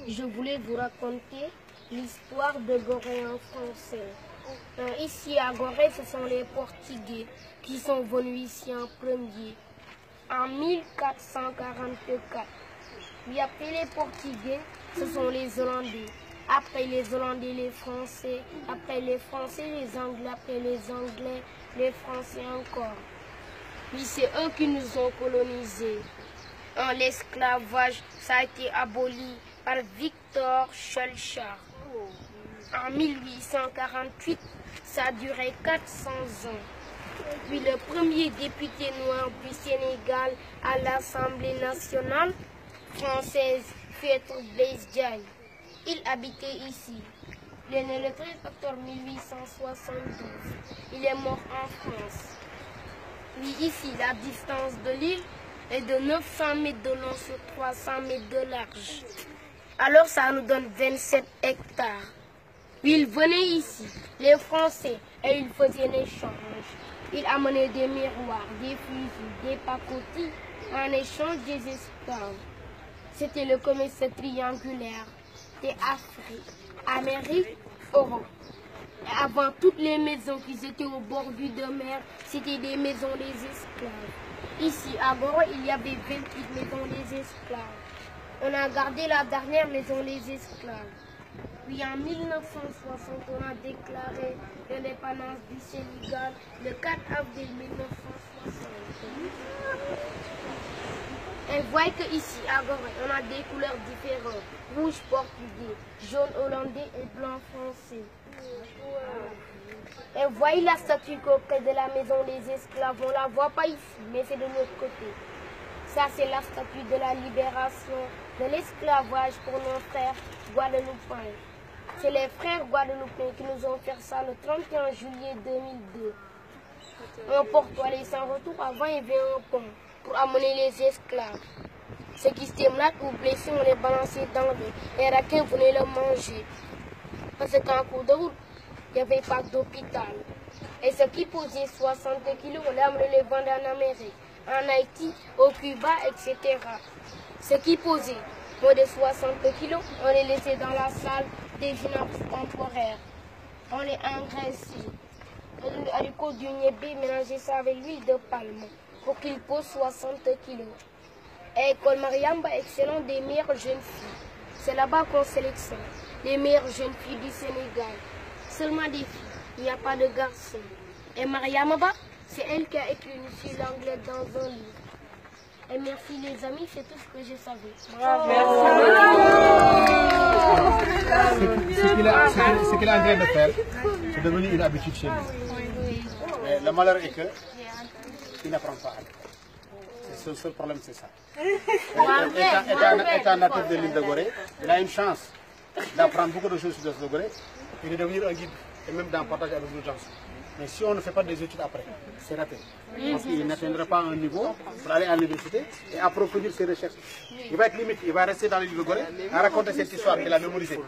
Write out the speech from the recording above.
je voulais vous raconter l'histoire de Gorée en français. Ici à Gorée, ce sont les Portugais qui sont venus ici en premier, en 1444. Puis après les Portugais, ce sont les Hollandais. Après les Hollandais, les Français. Après les Français, les Anglais. Après les Anglais, les Français encore. Puis c'est eux qui nous ont colonisés. L'esclavage, ça a été aboli par Victor Schœlcher. En 1848, ça a duré 400 ans. Puis le premier député noir du Sénégal à l'Assemblée nationale française, Maître Blaise Diagne. Il habitait ici. Il est né le 13 octobre 1872. Il est mort en France. Puis ici, la distance de l'île est de 900 mètres de long sur 300 mètres de large. Alors ça nous donne 27 hectares. Puis ils venaient ici, les Français, et ils faisaient l'échange. Ils amenaient des miroirs, des fusils, des pacotis en échange des esclaves. C'était le commerce triangulaire des Afrique, Amérique, Europe. Et avant, toutes les maisons qui étaient au bord de mer, c'était des maisons des esclaves. Ici, à Gorée, il y avait 28 maisons des esclaves. On a gardé la dernière maison des esclaves. Puis en 1960, on a déclaré l'indépendance du Sénégal le 4 avril 1960. Et voyez qu'ici, à Gorée, on a des couleurs différentes. Rouge portugais, jaune hollandais et blanc français. Et voyez la statue près de la maison des esclaves. On ne la voit pas ici, mais c'est de l'autre côté. Ça, c'est la statue de la libération de l'esclavage pour nos frères guadeloupéens. C'est les frères guadeloupéens qui nous ont fait ça le 31 juillet 2002. Un porte aller sans retour. Avant, il y avait un pont pour amener les esclaves. Ceux qui étaient malades ou blessés, on les balançait dans l'eau. Les requins venaient le manger. Parce qu'en cours de route, il n'y avait pas d'hôpital. Et ceux qui posaient 60 kilos, on les amenait les vendre en Amérique, en Haïti, au Cuba, etc. Ceux qui posaient moins de 60 kilos, on les laissait dans la salle des gymnases temporaires. On les engraissait. Le haricot du niébé, mélanger ça avec l'huile de palme pour qu'ils posent 60 kilos. Et École Mariamba, excellent des meilleures jeunes filles. C'est là-bas qu'on sélectionne les meilleures jeunes filles du Sénégal. Seulement des filles, il n'y a pas de garçons. Et Mariamba, c'est elle qui a écrit une fille l'anglais dans un livre. Et merci les amis, c'est tout ce que je savais. Bravo. Ce qu'il est en train de faire, c'est devenu une habitude chez lui. Mais le malheur est qu'il n'apprend pas à l'école. Le seul problème, c'est ça. Étant natif de l'île de Gorée, il a une chance d'apprendre beaucoup de choses sur l'île de Gorée et de devenir un guide et même d'en partager avec d'autres gens. Mais si on ne fait pas des études après, c'est raté. Parce qu'il n'atteindra pas un niveau pour aller à l'université et approfondir ses recherches. Il va être limite, il va rester dans l'île de Gorée à raconter cette histoire qu'il a mémorisée.